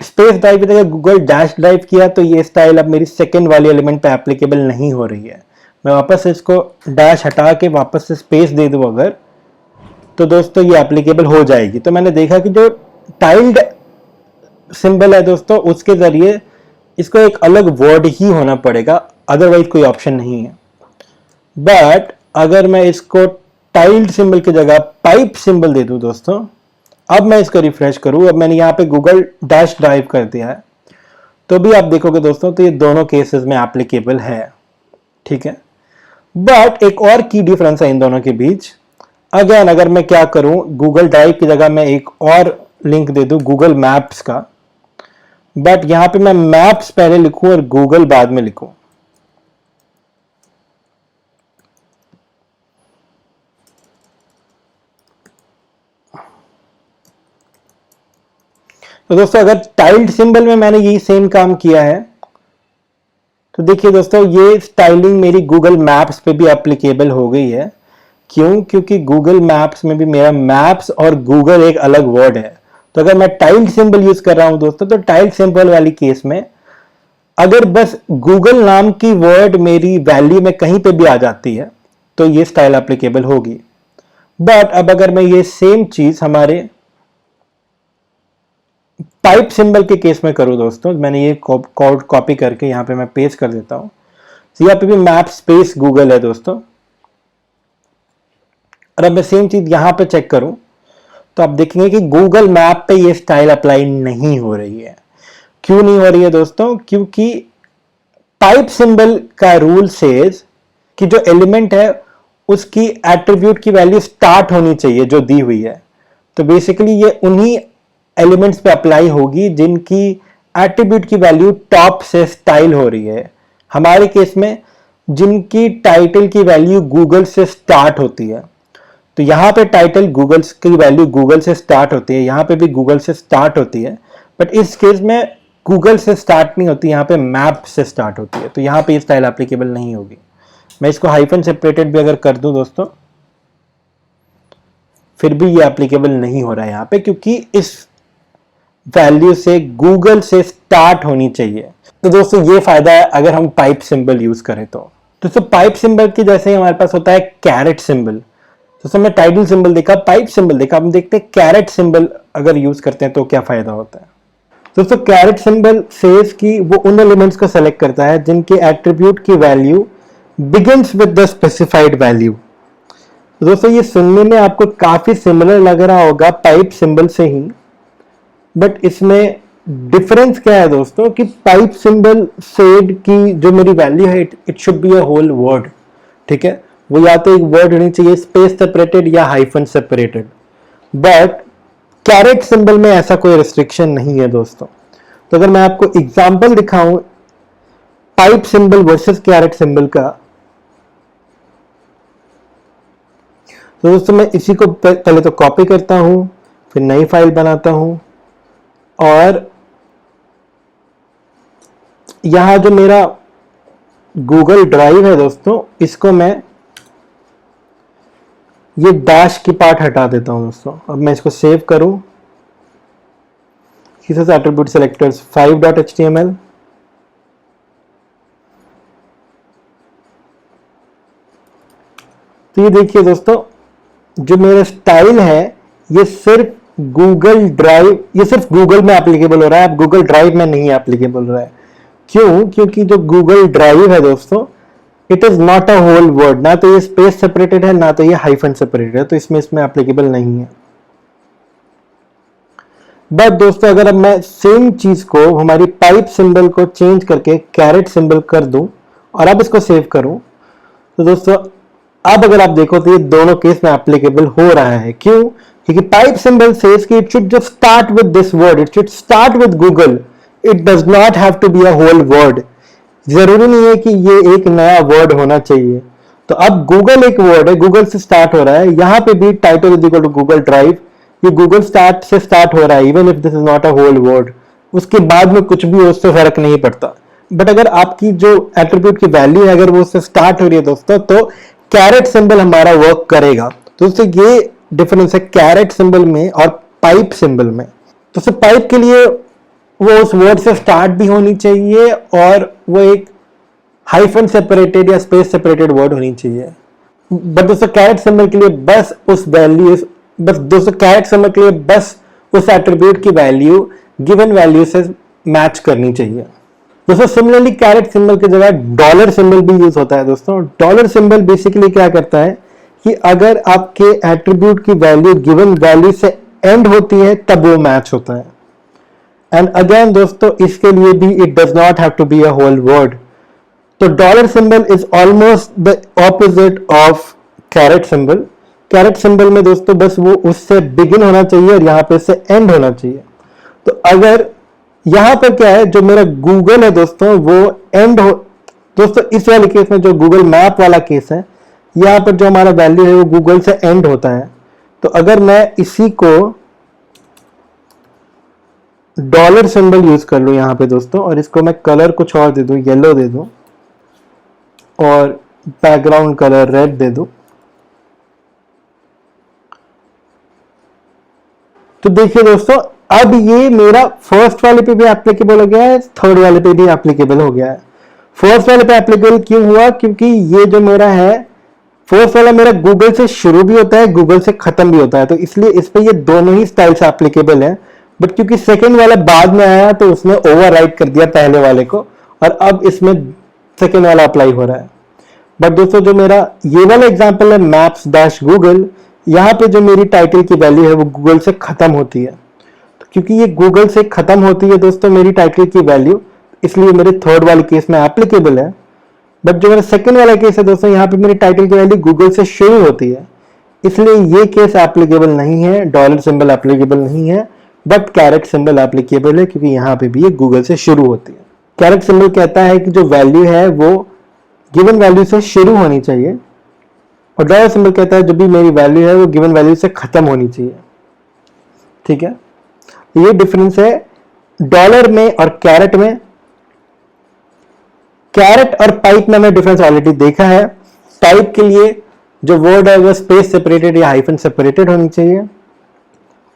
स्पेस ड्राइव की जगह गूगल डैश ड्राइव किया, तो ये स्टाइल अब मेरी सेकेंड वाली एलिमेंट पे एप्लीकेबल नहीं हो रही है। मैं वापस से इसको डैश हटा के वापस से स्पेस दे दूं अगर, तो दोस्तों ये एप्लीकेबल हो जाएगी। तो मैंने देखा कि जो टाइल्ड सिंबल है दोस्तों उसके जरिए इसको एक अलग वर्ड ही होना पड़ेगा, अदरवाइज कोई ऑप्शन नहीं है। बट अगर मैं इसको टाइल्ड सिंबल की जगह पाइप सिंबल दे दूं दोस्तों, अब मैं इसको रिफ्रेश करूं, अब मैंने यहां पे गूगल डैश ड्राइव कर दिया है, तो भी आप देखोगे दोस्तों तो ये दोनों केसेस में एप्लीकेबल है, ठीक है। बट एक और की डिफरेंस है इन दोनों के बीच। अगेन अगर मैं क्या करूं, गूगल ड्राइव की जगह मैं एक और लिंक दे दूं गूगल मैप्स का, बट यहां पे मैं मैप्स पहले लिखूं और गूगल बाद में लिखूं, तो दोस्तों अगर टाइल्ड सिंबल में मैंने यही सेम काम किया है, तो देखिए दोस्तों ये स्टाइलिंग मेरी गूगल मैप्स पे भी एप्लीकेबल हो गई है। क्यों? क्योंकि गूगल मैप्स में भी मेरा मैप्स और गूगल एक अलग वर्ड है। तो अगर मैं टाइल्ड सिंबल यूज कर रहा हूं दोस्तों, तो टाइल्ड सिंबल वाली केस में अगर बस गूगल नाम की वर्ड मेरी वैल्यू में कहीं पे भी आ जाती है तो ये स्टाइल एप्लीकेबल होगी। बट अब अगर मैं ये सेम चीज हमारे पाइप सिंबल के केस में करूं दोस्तों, मैंने ये कोड कॉपी करके यहां पे मैं पेस्ट कर देता हूं। तो यहाँ पे भी मैप स्पेस गूगल है दोस्तों। और अब मैं सेम चीज यहां पे चेक करूं तो आप देखेंगे कि गूगल मैप पे ये स्टाइल अप्लाई नहीं हो रही है। क्यों नहीं हो रही है दोस्तों? क्योंकि पाइप सिंबल का रूल सेज कि जो एलिमेंट है उसकी एट्रीब्यूट की वैल्यू स्टार्ट होनी चाहिए जो दी हुई है। तो बेसिकली ये उन्हीं एलिमेंट्स पे अप्लाई होगी जिनकी एट्रीब्यूट की वैल्यू टॉप से स्टाइल हो रही है। हमारे केस में जिनकी टाइटल की वैल्यू गूगल से स्टार्ट होती है। तो यहां पे टाइटल गूगल की वैल्यू गूगल से स्टार्ट होती है, यहां पे भी गूगल से स्टार्ट होती है, बट इस केस में गूगल से स्टार्ट नहीं होती, यहां पे मैप से स्टार्ट होती है। तो यहां पे ये स्टाइल एप्लीकेबल नहीं होगी। मैं इसको हाइफन सेपरेटेड भी अगर कर दूं दोस्तों, फिर भी ये एप्लीकेबल नहीं हो रहा है यहां पे, क्योंकि इस वैल्यू से गूगल से स्टार्ट होनी चाहिए। तो दोस्तों ये फायदा है अगर हम पाइप सिंबल यूज करें तो। दोस्तों पाइप सिंबल की जैसे हमारे पास होता है कैरेट सिंबल। दोस्तों मैं टाइटल सिंबल देखा, पाइप सिंबल देखा, हम देखते हैं कैरेट सिंबल अगर यूज करते हैं तो क्या फायदा होता है। दोस्तों कैरेट सिंबल सेज कि वो उन एलिमेंट्स को सेलेक्ट करता है जिनके एट्रीब्यूट की value begins with the specified value. दोस्तों ये सुनने में आपको काफी सिमिलर लग रहा होगा पाइप सिंबल से ही, बट इसमें डिफरेंस क्या है दोस्तों कि पाइप सिंबल सेड की जो मेरी वैल्यू है it should be a whole word. ठीक है, वो या तो एक वर्ड होनी चाहिए स्पेस सेपरेटेड या hyphen separated, but caret symbol में ऐसा कोई रिस्ट्रिक्शन नहीं है दोस्तों। तो अगर मैं आपको एग्जांपल दिखाऊं pipe symbol versus carat symbol का, तो दोस्तों मैं इसी को पहले तो कॉपी करता हूं, फिर नई फाइल बनाता हूं, और यहां जो मेरा गूगल ड्राइव है दोस्तों, इसको मैं ये डैश की पार्ट हटा देता हूं दोस्तों। अब मैं इसको सेव करूं, एट्रीब्यूट सेलेक्टर्स 5.html, तो ये देखिए दोस्तों जो मेरा स्टाइल है ये सिर्फ गूगल ड्राइव, ये सिर्फ गूगल में एप्लीकेबल हो रहा है, अब गूगल ड्राइव में नहीं एप्लीकेबल हो रहा है। क्यों? क्योंकि जो गूगल ड्राइव है दोस्तों it is not a whole word, ना तो ये स्पेस सेपरेटेड है ना तो ये हाइफन सेपरेटेड है, तो इसमें एप्लीकेबल नहीं है। बट दोस्तों अगर अब मैं सेम चीज को हमारी पाइप सिंबल को चेंज करके कैरेट सिंबल कर दूं और अब इसको सेव करूं, तो दोस्तों अब अगर आप देखो तो ये दोनों केस में एप्लीकेबल हो रहा है। क्यों? क्योंकि पाइप सिंबल सेज कि it should just start with this word, it should start with Google, it does not have to be a whole word. जरूरी नहीं है कि ये एक नया वर्ड होना चाहिए। तो अब गूगल एक वर्ड है, गूगल से स्टार्ट हो रहा है, यहां पे भी title is equal to Google drive, ये गूगल स्टार्ट से स्टार्ट हो रहा है even if this is not a whole word. उसके बाद में कुछ भी उससे फर्क नहीं पड़ता। बट अगर आपकी जो एट्रीब्यूट की वैल्यू है अगर वो उससे स्टार्ट हो रही है दोस्तों, तो कैरेट सिंबल हमारा वर्क करेगा। तो दोस्तों ये डिफरेंस है कैरेट सिंबल में और पाइप सिंबल में। तो पाइप के लिए वो उस वर्ड से स्टार्ट भी होनी चाहिए और वो एक हाइफन सेपरेटेड या स्पेस सेपरेटेड वर्ड होनी चाहिए। बट दोस्तों कैरेट सिंबल के लिए बस उस वैल्यू, बस दोस्तों कैरेट सिंबल के लिए बस उस एट्रीब्यूट की वैल्यू गिवन वैल्यू से मैच करनी चाहिए। दोस्तों सिमिलरली कैरेट सिंबल की जगह डॉलर सिंबल भी यूज होता है दोस्तों। डॉलर सिंबल बेसिकली क्या करता है कि अगर आपके एट्रीब्यूट की वैल्यू गिवन वैल्यू से एंड होती है तब वो मैच होता है। एंड अगेन दोस्तों इसके लिए भी it does not have to be a whole word. तो dollar symbol is almost the opposite of caret symbol. Caret symbol में दोस्तों बस वो उससे बिगिन होना चाहिए और यहां पे से एंड होना चाहिए। तो अगर यहां पर क्या है, जो मेरा गूगल है दोस्तों वो एंड हो, दोस्तों इस वाले केस में जो गूगल मैप वाला केस है, यहां पर जो हमारा वैल्यू है वो गूगल से एंड होता है। तो अगर मैं इसी को डॉलर सिंबल यूज कर लूं यहां पे दोस्तों, और इसको मैं कलर कुछ और दे दूं, येलो दे दूं और बैकग्राउंड कलर रेड दे दूं, तो देखिए दोस्तों अब ये मेरा फर्स्ट वाले पे भी एप्लीकेबल हो गया है, थर्ड वाले पे भी एप्लीकेबल हो गया है। फर्स्ट वाले पे एप्लीकेबल क्यों हुआ? क्योंकि ये जो मेरा है फर्स्ट वाला मेरा गूगल से शुरू भी होता है, गूगल से खत्म भी होता है, तो इसलिए इस पे ये दोनों ही स्टाइल से एप्लीकेबल है। बट क्योंकि सेकंड वाला बाद में आया तो उसने ओवरराइड कर दिया पहले वाले को, और अब इसमें सेकेंड वाला अप्लाई हो रहा है। बट दोस्तों जो मेरा ये वाला एग्जाम्पल है मैप्स डैश गूगल, यहाँ पे जो मेरी टाइटल की वैल्यू है वो गूगल से खत्म होती है। तो क्योंकि ये गूगल से खत्म होती है दोस्तों मेरी टाइटल की वैल्यू, इसलिए मेरे थर्ड वाले केस में एप्लीकेबल है। बट जो मेरा सेकंड वाला केस है दोस्तों, यहाँ पे मेरी टाइटल की वैल्यू गूगल से शुरू होती है, इसलिए ये केस एप्लीकेबल नहीं है, डॉलर सिंबल एप्लीकेबल नहीं है, बट कैरेट सिंबल एप्लीकेबल है क्योंकि यहाँ पे भी ये गूगल से शुरू होती है। कैरेट सिंबल कहता है कि जो वैल्यू है वो गिवन वैल्यू से शुरू होनी चाहिए, और डॉलर सिंबल कहता है जो भी मेरी वैल्यू है वो गिवन वैल्यू से खत्म होनी चाहिए। ठीक है, ये डिफरेंस है डॉलर में और कैरेट में। कैरेट और पाइप में हमने डिफरेंस ऑलरेडी देखा है। पाइप के लिए जो वर्ड है वो स्पेस सेपरेटेड या हाइफन सेपरेटेड होनी चाहिए,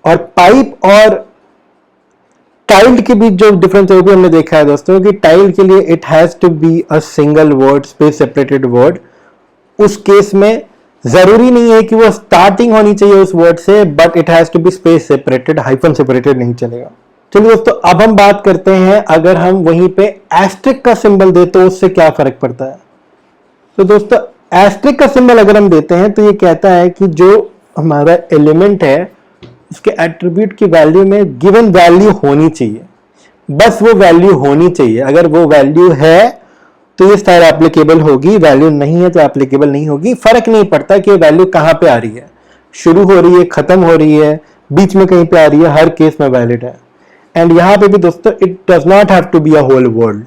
और पाइप और टाइल्ड के बीच जो डिफरेंस है वो भी हमने देखा है दोस्तों कि टाइल्ड के लिए it has to be a single word, space separated word. उस केस में जरूरी नहीं है कि वो स्टार्टिंग होनी चाहिए उस वर्ड से, but it has to be space separated, hyphen separated नहीं चलेगा। चलिए दोस्तों अब हम बात करते हैं अगर हम वहीं पे एस्ट्रिक का सिंबल दे तो उससे क्या फर्क पड़ता है। तो दोस्तों एस्ट्रिक का सिंबल अगर हम देते हैं तो ये कहता है कि जो हमारा एलिमेंट है उसके एट्रीब्यूट की वैल्यू में गिवन वैल्यू होनी चाहिए, बस वो वैल्यू होनी चाहिए। अगर वो वैल्यू है तो ये स्टाइल एप्लीकेबल होगी, वैल्यू नहीं है तो एप्लीकेबल नहीं होगी। फर्क नहीं पड़ता कि वैल्यू कहां पे आ रही है, शुरू हो रही है, खत्म हो रही है, बीच में कहीं पे आ रही है, हर केस में वैलिड है। एंड यहां पे भी दोस्तों it does not have to be a whole word,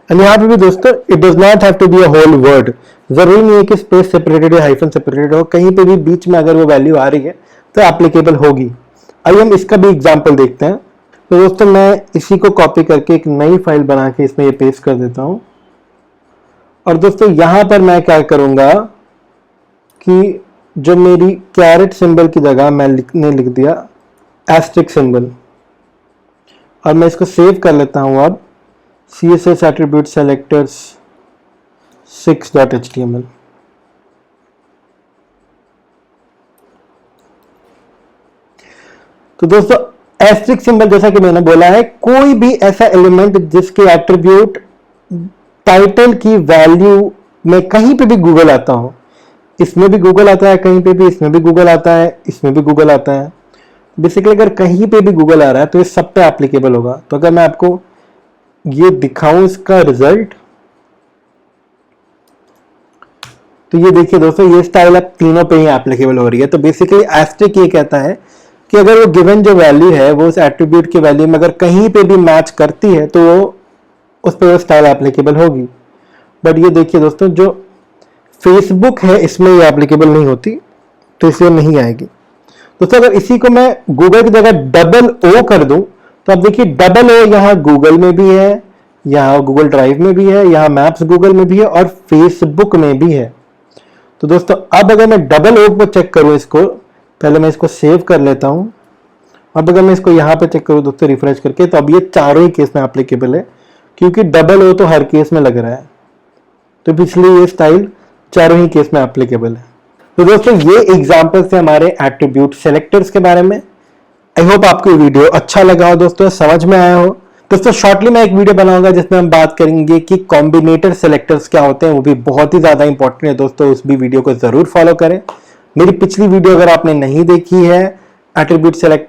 and यहां पे भी दोस्तों it does not have to be a whole word. जरूरी नहीं है कि स्पेस सेपरेटेड या हाइफन सेपरेटेड हो, कहीं पे भी बीच में अगर वो वैल्यू आ रही है तो एप्लीकेबल होगी। आइए हम इसका भी एग्जांपल देखते हैं। तो दोस्तों मैं इसी को कॉपी करके एक नई फाइल बना के इसमें ये पेस्ट कर देता हूं, और दोस्तों यहां पर मैं क्या करूंगा कि जो मेरी कैरेट सिंबल की जगह मैं लिख दिया एस्ट्रिक सिंबल, और मैं इसको सेव कर लेता हूं अब CSS एट्रीब्यूट सेलेक्टर्स 6.html। तो दोस्तों एस्ट्रिक सिंबल जैसा कि मैंने बोला है, कोई भी ऐसा एलिमेंट जिसके एट्रीब्यूट टाइटल की वैल्यू में कहीं पे भी गूगल आता हो, इसमें भी गूगल आता है, कहीं पे भी इसमें भी गूगल आता है, इसमें भी गूगल आता है। बेसिकली अगर कहीं पे भी गूगल आ रहा है तो ये सब पे एप्लीकेबल होगा। तो अगर मैं आपको ये दिखाऊं इसका रिजल्ट, तो ये देखिए दोस्तों ये स्टाइल अब तीनों पे ही एप्लीकेबल हो रही है। तो बेसिकली एस्ट्रिक ये कहता है कि अगर वो गिवन जो वैल्यू है वो उस एट्रीब्यूट की वैल्यू में अगर कहीं पे भी मैच करती है तो वो उस पर स्टाइल एप्लीकेबल होगी। बट ये देखिए दोस्तों जो फेसबुक है इसमें ये एप्लीकेबल नहीं होती, तो इसलिए नहीं आएगी। दोस्तों अगर इसी को मैं गूगल की जगह डबल ओ कर दूं तो अब देखिए डबल ओ यहाँ गूगल में भी है, यहाँ गूगल ड्राइव में भी है, यहाँ मैप्स गूगल में भी है, और फेसबुक में भी है। तो दोस्तों अब अगर मैं डबल ओ पर चेक करूं इसको, पहले मैं इसको सेव कर लेता हूं। अब अगर मैं इसको यहाँ पे चेक करूं दोस्तों रिफ्रेश करके, तो अब ये चारों ही केस में एप्लीकेबल है, क्योंकि डबल ओ तो हर केस में लग रहा है, तो इसलिए ये स्टाइल चारों ही केस में एप्लीकेबल है। तो दोस्तों ये एग्जांपल थे हमारे एट्रीब्यूट सेलेक्टर्स के बारे में। आई होप आपको वीडियो अच्छा लगा हो दोस्तों, समझ में आया हो। दोस्तों शॉर्टली मैं एक वीडियो बनाऊंगा जिसमें हम बात करेंगे कि कॉम्बिनेटर सेलेक्टर्स क्या होते हैं, वो भी बहुत ही ज्यादा इंपॉर्टेंट है दोस्तों, उस भी वीडियो को जरूर फॉलो करें। मेरी पिछली वीडियो अगर आपने नहीं देखी है एट्रीब्यूट सेलेक्ट,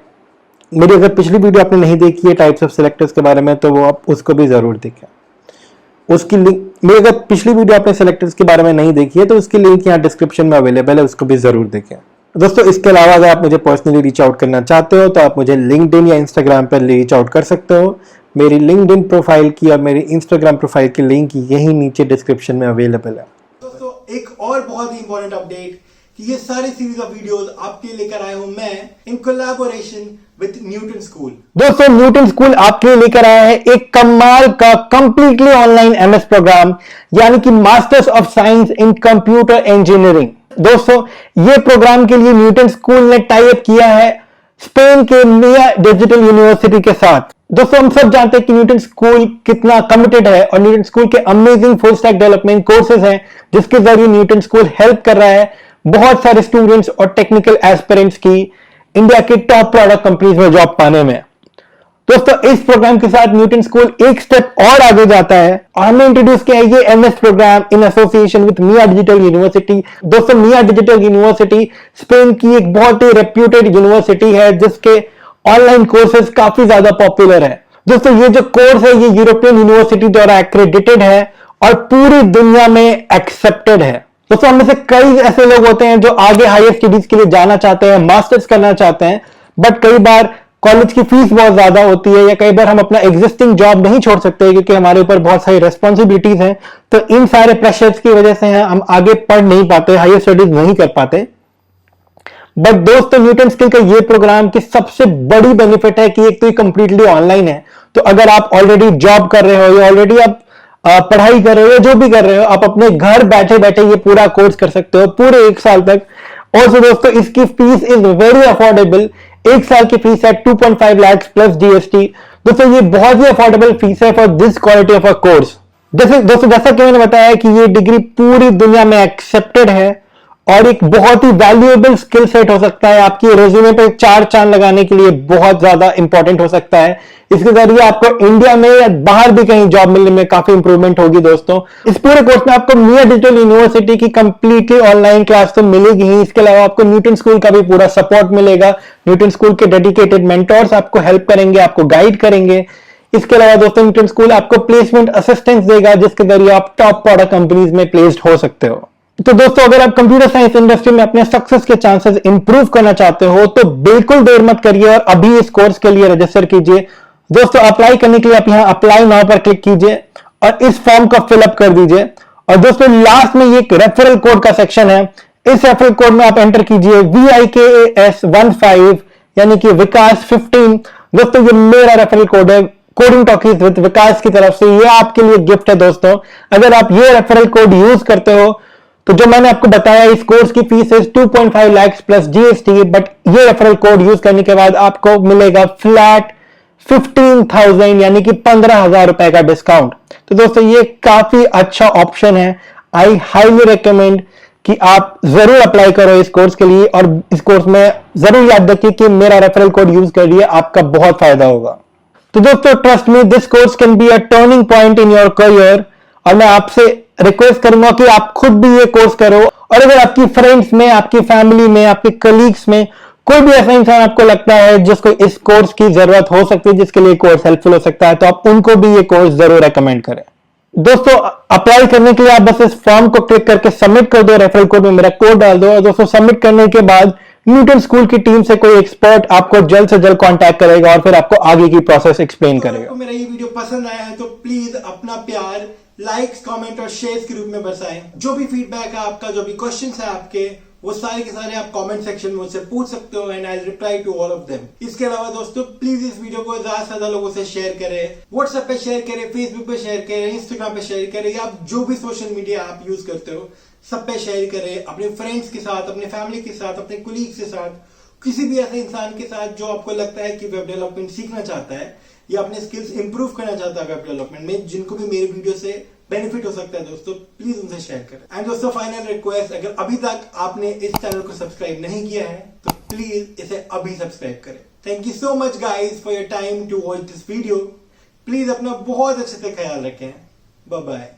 मेरी अगर पिछली वीडियो आपने नहीं देखी है टाइप्स ऑफ सेलेक्टर्स के बारे में, तो वो आप उसको भी जरूर देखें। उसकी लिंक, मेरी अगर पिछली वीडियो आपने सेलेक्टर्स के बारे में नहीं देखी है तो उसकी लिंक यहाँ डिस्क्रिप्शन में अवेलेबल है, उसको भी जरूर देखें। दोस्तों इसके अलावा अगर आप मुझे पर्सनली रीच आउट करना चाहते हो तो आप मुझे लिंक्डइन या इंस्टाग्राम पर रीच आउट कर सकते हो। मेरी लिंक्डइन प्रोफाइल की और मेरी इंस्टाग्राम प्रोफाइल की लिंक यही नीचे डिस्क्रिप्शन में अवेलेबल है। दोस्तों एक और बहुत ही इंपॉर्टेंट अपडेट कि ये सारी सीरीज ऑफ वीडियोस आपके लिए लेकर आया हूं मैं in collaboration with Newton school. दोस्तों न्यूटन स्कूल आपके लिए लेकर आया है एक कमाल का कंप्लीटली ऑनलाइन एमएस प्रोग्राम, यानी कि masters of science in computer engineering. दोस्तों ये प्रोग्राम के लिए न्यूटन स्कूल ने टाई अप किया है स्पेन के मिया डिजिटल यूनिवर्सिटी के साथ। दोस्तों हम सब जानते हैं कि न्यूटन स्कूल कितना कमिटेड है, और न्यूटन स्कूल के amazing full stack development courses हैं जिसके जरिए न्यूटन स्कूल हेल्प कर रहा है बहुत सारे स्टूडेंट्स और टेक्निकल एस्पिरेंट्स की इंडिया के टॉप प्रोडक्ट कंपनीज में जॉब पाने में। दोस्तों इस प्रोग्राम के साथ न्यूटन स्कूल एक स्टेप और आगे जाता है और हमने इंट्रोड्यूस किया है ये MS program in association with Mia digital university. दोस्तों मिया डिजिटल यूनिवर्सिटी स्पेन की एक बहुत ही रेप्यूटेड यूनिवर्सिटी है जिसके ऑनलाइन कोर्सेज काफी ज्यादा पॉपुलर है। दोस्तों ये जो कोर्स है ये यूरोपियन यूनिवर्सिटी द्वारा एक्रेडिटेड है और पूरी दुनिया में एक्सेप्टेड है। दोस्तों हम में से कई ऐसे लोग होते हैं जो आगे हायर स्टडीज के लिए जाना चाहते हैं, मास्टर्स करना चाहते हैं, बट कई बार कॉलेज की फीस बहुत ज्यादा होती है या कई बार हम अपना एग्जिस्टिंग जॉब नहीं छोड़ सकते क्योंकि हमारे ऊपर बहुत सारी रेस्पॉन्सिबिलिटीज हैं। तो इन सारे प्रेशर्स की वजह से हम आगे पढ़ नहीं पाते, हायर स्टडीज नहीं कर पाते। बट दोस्तों न्यूटन स्किल का ये प्रोग्राम की सबसे बड़ी बेनिफिट है कि एक तो ये कंप्लीटली ऑनलाइन है। तो अगर आप ऑलरेडी जॉब कर रहे हो या ऑलरेडी आप पढ़ाई कर रहे हो या जो भी कर रहे हो, आप अपने घर बैठे बैठे ये पूरा कोर्स कर सकते हो पूरे 1 साल तक। और दोस्तों इसकी फीस इज वेरी अफोर्डेबल। 1 साल की फीस है 2.5 लाख प्लस जीएसटी। दोस्तों ये बहुत ही अफोर्डेबल फीस है for this quality of a course. जैसा कि मैंने बताया कि ये डिग्री पूरी दुनिया में एक्सेप्टेड है और एक बहुत ही वैल्यूएबल स्किल सेट हो सकता है, आपकी रेज्यूमे पे 4 चांद लगाने के लिए बहुत ज्यादा इंपॉर्टेंट हो सकता है। इसके जरिए आपको इंडिया में या बाहर भी कहीं जॉब मिलने में काफी इंप्रूवमेंट होगी। दोस्तों इस पूरे कोर्स में आपको मिया डिजिटल यूनिवर्सिटी की कंप्लीटली ऑनलाइन क्लास तो मिलेगी ही, इसके अलावा आपको न्यूटन स्कूल का भी पूरा सपोर्ट मिलेगा। न्यूटन स्कूल के डेडिकेटेड मेंटोर्स आपको हेल्प करेंगे, आपको गाइड करेंगे। इसके अलावा दोस्तों न्यूटन स्कूल आपको प्लेसमेंट असिस्टेंस देगा जिसके जरिए आप टॉप प्रोडक्ट कंपनीज में प्लेस्ड हो सकते हो। तो दोस्तों अगर आप कंप्यूटर साइंस इंडस्ट्री में अपने सक्सेस के चांसेस इंप्रूव करना चाहते हो तो बिल्कुल देर मत करिए और अभी इस कोर्स के लिए रजिस्टर कीजिए। दोस्तों अप्लाई करने के लिए आप यहां अप्लाई नाउ पर क्लिक कीजिए और इस फॉर्म को फिलअप कर दीजिए। और दोस्तों लास्ट में ये एक रेफरल कोड का सेक्शन है, इस रेफरल कोड में आप एंटर कीजिए VIKAS15 यानी कि विकास 15। दोस्तों ये मेरा रेफरल कोड है कोडिंग टॉकीज विद विकास की तरफ से, ये आपके लिए गिफ्ट है। दोस्तों अगर आप ये रेफरल कोड यूज करते हो तो जो मैंने आपको बताया इस कोर्स की फीस है 2.5 लाख प्लस जीएसटी, बट ये रेफरल कोड यूज करने के बाद आपको मिलेगा फ्लैट 15,000 यानी कि 15,000 रुपए का डिस्काउंट। तो दोस्तों ये काफी अच्छा ऑप्शन है। आई हाईली रिकमेंड कि आप जरूर अप्लाई करो इस कोर्स के लिए और इस कोर्स में जरूर याद रखिए कि मेरा रेफरल कोड यूज करिए, आपका बहुत फायदा होगा। तो दोस्तों trust me this course can be a turning point in your career और मैं आपसे रिक्वेस्ट करूंगा कि आप खुद भी ये कोर्स करो। और अगर आपकी फ्रेंड्स में, आपकी फैमिली में, आपके कलीग्स में कोई भी ऐसा इंसान आपको लगता है जिसको इस कोर्स की जरूरत हो सकती है, जिसके लिए कोर्स हेल्पफुल हो सकता है, तो आप उनको भी ये कोर्स जरूर रेकमेंड करें। दोस्तों अप्लाई करने के लिए आप बस इस फॉर्म को क्लिक करके सबमिट कर दो, रेफरल कोड में मेरा कोड डाल दो और दोस्तों सबमिट करने के बाद न्यूटन स्कूल की टीम से कोई एक्सपर्ट आपको जल्द से जल्द कांटेक्ट करेगा और फिर आपको आगे की प्रोसेस एक्सप्लेन करेगा। आपको मेरा ये वीडियो पसंद आया है तो प्लीज अपना प्यार लाइक्स, कमेंट और शेयर्स के रूप में बरसाएं। जो भी फीडबैक है आपका, जो भी क्वेश्चंस है आपके, वो सारे के सारे आप कमेंट सेक्शन में मुझसे पूछ सकते हो and I will reply to all of them. इसके अलावा दोस्तों प्लीज इस वीडियो को ज्यादा से ज्यादा लोगों से शेयर करें, व्हाट्सएप पे शेयर करें, फेसबुक पे शेयर करें, इंस्टाग्राम पे शेयर करें, या आप जो भी सोशल मीडिया आप यूज करते हो सब पे शेयर करें। अपने फ्रेंड्स के साथ, अपने फैमिली के साथ, अपने कोलीग्स के साथ, किसी भी ऐसे इंसान के साथ जो आपको लगता है कि वेब डेवलपमेंट सीखना चाहता है या अपने स्किल्स इंप्रूव करना चाहता है वेब डेवलपमेंट में, जिनको भी मेरे वीडियो से बेनिफिट हो सकता है दोस्तों, प्लीज उनसे शेयर करें। एंड दोस्तों फाइनल रिक्वेस्ट, अगर अभी तक आपने इस चैनल को सब्सक्राइब नहीं किया है तो प्लीज इसे अभी सब्सक्राइब करें। Thank you so much guys for your time to watch this video. Please अपना बहुत अच्छे से ख्याल रखें। Bye bye.